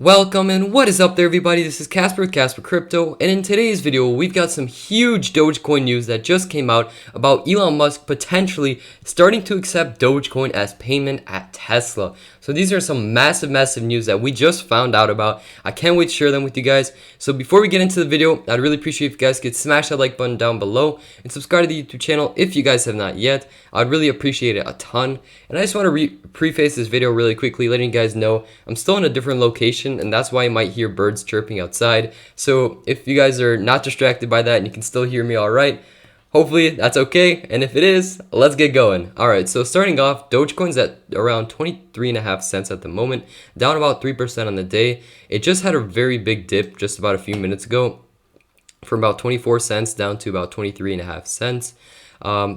Welcome and what is up there everybody, this is Casper with Casper Crypto, and in today's video we've got some huge Dogecoin news that just came out about Elon Musk potentially starting to accept Dogecoin as payment at Tesla. So these are some massive news that we just found out about. I can't wait to share them with you guys. So before we get into the video, I'd really appreciate if you guys could smash that like button down below and subscribe to the YouTube channel if you guys have not yet. I'd really appreciate it a ton. And I just want to preface this video really quickly, letting you guys know I'm still in a different location, and that's why you might hear birds chirping outside. So if you guys are not distracted by that and you can still hear me all right, hopefully that's okay, and if it is, let's get going. Alright, so starting off, Dogecoin's at around 23.5 cents at the moment, down about 3% on the day. It just had a very big dip just about a few minutes ago, from about 24 cents down to about 23.5 cents.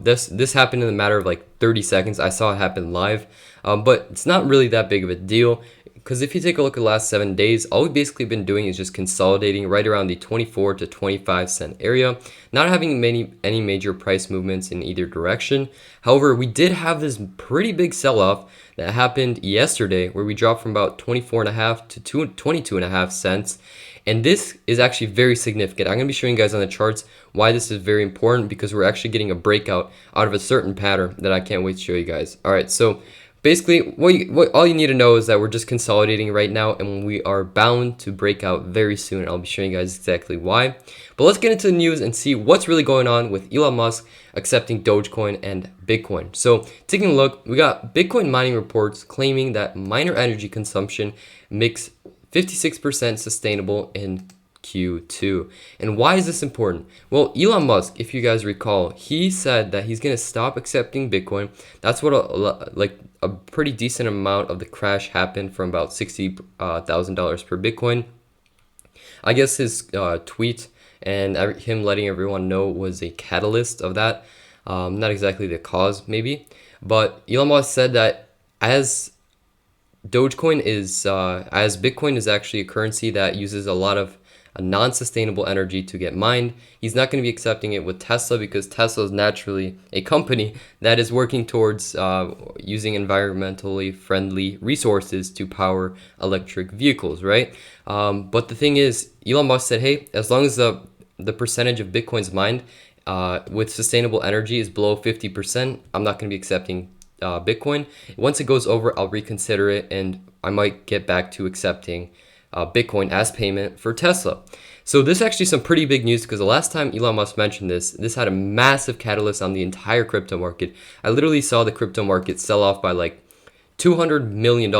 This happened in a matter of like 30 seconds. I saw it happen live, but it's not really that big of a deal. Because if you take a look at the last 7 days, all we've basically been doing is just consolidating right around the 24 to 25 cent area, not having any major price movements in either direction. However, we did have this pretty big sell-off that happened yesterday where we dropped from about 24.5 to 22.5 cents. And this is actually very significant. I'm going to be showing you guys on the charts why this is very important, because we're actually getting a breakout out of a certain pattern that I can't wait to show you guys. All right, so basically, all you need to know is that we're just consolidating right now, and we are bound to break out very soon. I'll be showing you guys exactly why. But let's get into the news and see what's really going on with Elon Musk accepting Dogecoin and Bitcoin. So taking a look, we got Bitcoin mining reports claiming that miner energy consumption makes 56% sustainable in Q2. And why is this important? Well, Elon Musk, if you guys recall, he said that he's going to stop accepting Bitcoin. That's what a pretty decent amount of the crash happened, from about $60,000 per Bitcoin. I guess his tweet and him letting everyone know was a catalyst of that. Not exactly the cause, maybe. But Elon Musk said that as Bitcoin is actually a currency that uses a lot of non-sustainable energy to get mined, he's not going to be accepting it with Tesla, because Tesla is naturally a company that is working towards using environmentally friendly resources to power electric vehicles, right? But the thing is, Elon Musk said, hey, as long as the percentage of Bitcoins mined with sustainable energy is below 50%, I'm not going to be accepting Bitcoin. Once it goes over, I'll reconsider it, and I might get back to accepting Bitcoin as payment for Tesla. So this is actually some pretty big news, because the last time Elon Musk mentioned this had a massive catalyst on the entire crypto market. I literally saw the crypto market sell off by like $200 million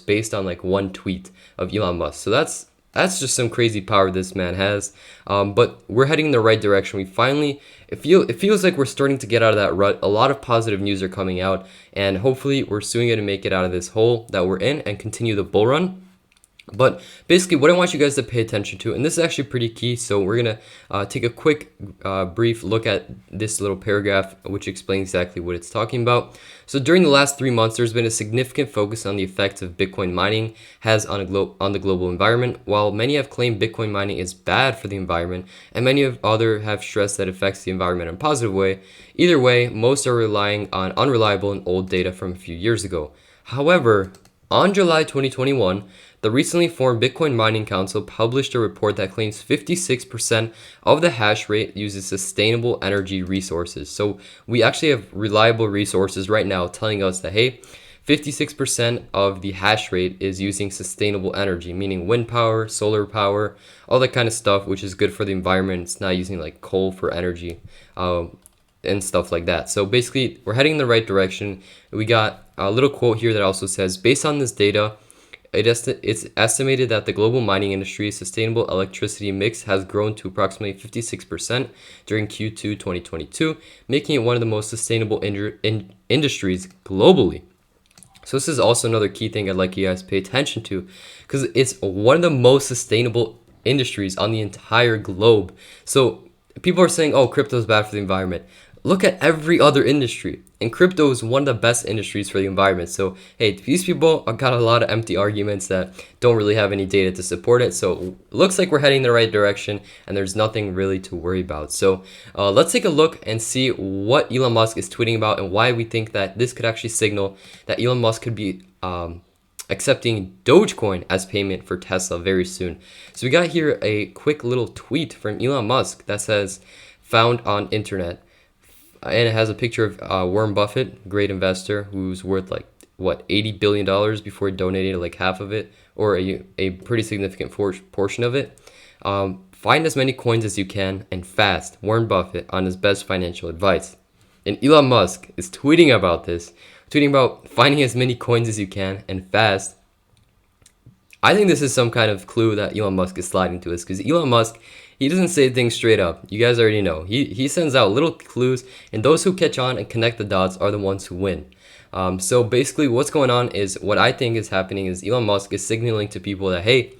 based on like one tweet of Elon Musk. So that's just some crazy power this man has. But we're heading in the right direction. It feels like we're starting to get out of that rut. A lot of positive news are coming out, and hopefully we're soon going to make it out of this hole that we're in and continue the bull run. But basically, what I want you guys to pay attention to, and this is actually pretty key, so we're going to take a quick brief look at this little paragraph, which explains exactly what it's talking about. So during the last 3 months, there's been a significant focus on the effects of Bitcoin mining has on the global environment. While many have claimed Bitcoin mining is bad for the environment, and many of others have stressed that it affects the environment in a positive way, either way, most are relying on unreliable and old data from a few years ago. However, on July 2021, the recently formed Bitcoin Mining Council published a report that claims 56% of the hash rate uses sustainable energy resources. So we actually have reliable resources right now telling us that, hey, 56% of the hash rate is using sustainable energy, meaning wind power, solar power, all that kind of stuff, which is good for the environment. It's not using like coal for energy and stuff like that. So basically, we're heading in the right direction. We got a little quote here that also says, based on this data, it's estimated that the global mining industry's sustainable electricity mix has grown to approximately 56% during Q2 2022, making it one of the most sustainable industries globally. So this is also another key thing I'd like you guys to pay attention to, because it's one of the most sustainable industries on the entire globe. So people are saying, oh, crypto is bad for the environment. Look at every other industry, and crypto is one of the best industries for the environment. So, hey, these people got a lot of empty arguments that don't really have any data to support it. So, it looks like we're heading in the right direction, and there's nothing really to worry about. So, let's take a look and see what Elon Musk is tweeting about and why we think that this could actually signal that Elon Musk could be accepting Dogecoin as payment for Tesla very soon. So we got here a quick little tweet from Elon Musk that says, found on internet. And it has a picture of Warren Buffett, great investor, who's worth like, what, $80 billion before he donated like half of it, or a pretty significant portion of it. Find as many coins as you can and fast, Warren Buffett on his best financial advice. And Elon Musk is tweeting about this, tweeting about finding as many coins as you can and fast. I think this is some kind of clue that Elon Musk is sliding to us, because Elon Musk, he doesn't say things straight up. You guys already know. He sends out little clues, and those who catch on and connect the dots are the ones who win. So basically what's going on is, what I think is happening is Elon Musk is signaling to people that, hey,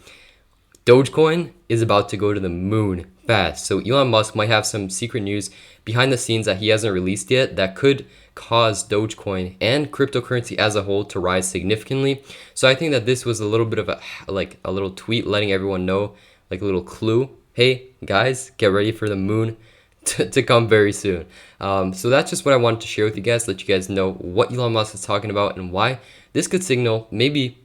Dogecoin is about to go to the moon fast. So Elon Musk might have some secret news behind the scenes that he hasn't released yet that could cause Dogecoin and cryptocurrency as a whole to rise significantly. So I think that this was a little bit of a little tweet letting everyone know, like a little clue. Hey guys, get ready for the moon to come very soon. So that's just what I wanted to share with you guys, let you guys know what Elon Musk is talking about and why this could signal maybe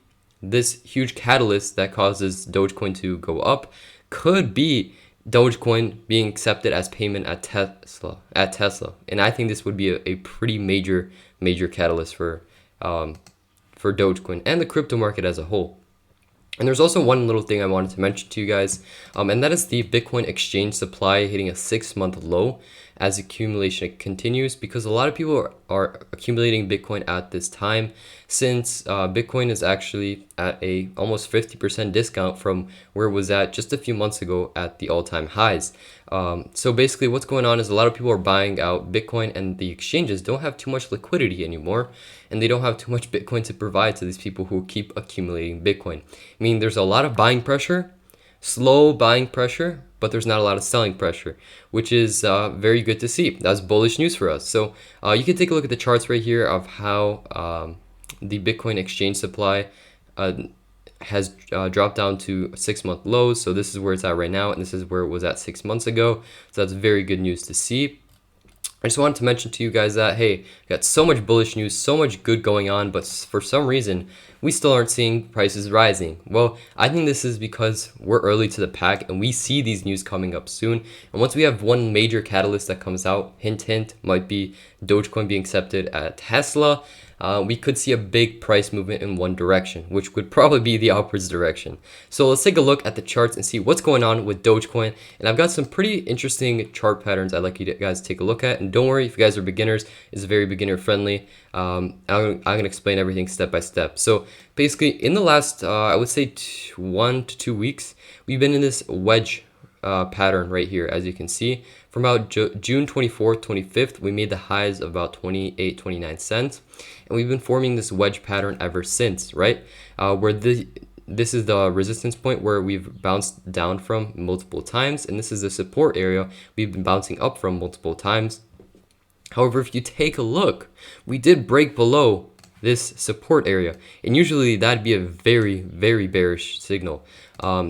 this huge catalyst that causes Dogecoin to go up could be Dogecoin being accepted as payment at Tesla. And I think this would be a pretty major catalyst for Dogecoin and the crypto market as a whole. And there's also one little thing I wanted to mention to you guys, and that is the Bitcoin exchange supply hitting a 6-month low as accumulation continues, because a lot of people are accumulating Bitcoin at this time, since Bitcoin is actually at a almost 50% discount from where it was at just a few months ago at the all-time highs. So basically what's going on is a lot of people are buying out Bitcoin, and the exchanges don't have too much liquidity anymore, and they don't have too much Bitcoin to provide to these people who keep accumulating Bitcoin. I mean, there's a lot of buying pressure, slow buying pressure, but there's not a lot of selling pressure, which is very good to see. That's bullish news for us. So you can take a look at the charts right here of how the Bitcoin exchange supply has dropped down to 6-month lows. So this is where it's at right now, and this is where it was at 6 months ago. So that's very good news to see. I just wanted to mention to you guys that, hey, we got so much bullish news, so much good going on, but for some reason, we still aren't seeing prices rising. Well, I think this is because we're early to the pack, and we see these news coming up soon. And once we have one major catalyst that comes out, hint, hint, might be Dogecoin being accepted at Tesla, we could see a big price movement in one direction, which would probably be the upwards direction. So let's take a look at the charts and see what's going on with Dogecoin. And I've got some pretty interesting chart patterns I'd like you guys to take a look at. And don't worry, if you guys are beginners, it's very beginner friendly. I'm gonna explain everything step by step. So basically, in the last, I would say 1 to 2 weeks, we've been in this wedge pattern right here, as you can see. From about June 24th, 25th, we made the highs of about 28, 29 cents. And we've been forming this wedge pattern ever since, right? Where this is the resistance point where we've bounced down from multiple times. And this is the support area we've been bouncing up from multiple times. However, if you take a look, we did break below this support area. And usually that'd be a very, very bearish signal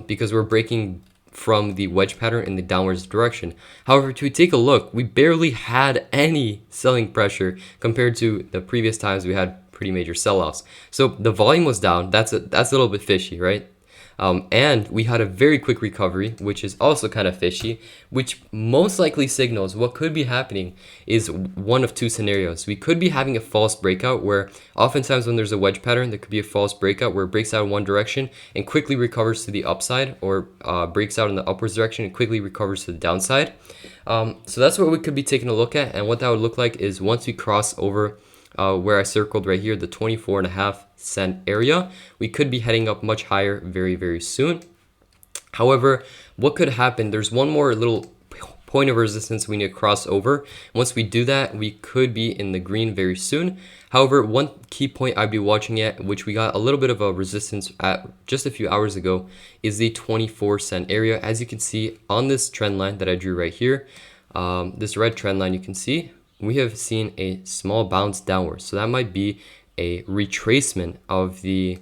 because we're breaking from the wedge pattern in the downwards direction. However, to take a look, we barely had any selling pressure compared to the previous times we had pretty major sell-offs. So the volume was down. That's a little bit fishy, right? And we had a very quick recovery, which is also kind of fishy, which most likely signals what could be happening is one of two scenarios. We could be having a false breakout, where oftentimes when there's a wedge pattern, there could be a false breakout where it breaks out in one direction and quickly recovers to the upside, or breaks out in the upwards direction and quickly recovers to the downside. So that's what we could be taking a look at. And what that would look like is once we cross over where I circled right here, the 24.5-cent area, we could be heading up much higher very, very soon. However, what could happen, there's one more little point of resistance we need to cross over. Once we do that, we could be in the green very soon. However, one key point I'd be watching at, which we got a little bit of a resistance at just a few hours ago, is the 24-cent area. As you can see on this trend line that I drew right here, this red trend line, you can see we have seen a small bounce downwards. So that might be a retracement of the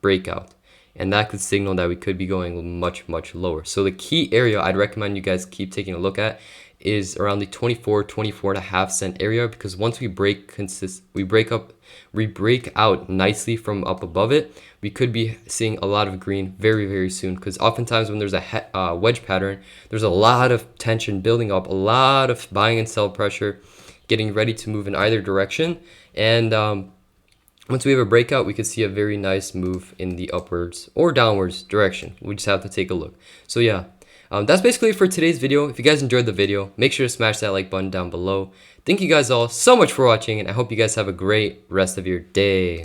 breakout. and that could signal that we could be going much lower. So the key area I'd recommend you guys keep taking a look at is around the 24.5 cent area, because once we break out nicely from up above it, we could be seeing a lot of green very soon, because oftentimes when there's a wedge pattern, there's a lot of tension building up, a lot of buying and sell pressure getting ready to move in either direction, and once we have a breakout, we could see a very nice move in the upwards or downwards direction. We just have to take a look. So yeah, that's basically it for today's video. If you guys enjoyed the video, make sure to smash that like button down below. Thank you guys all so much for watching, and I hope you guys have a great rest of your day.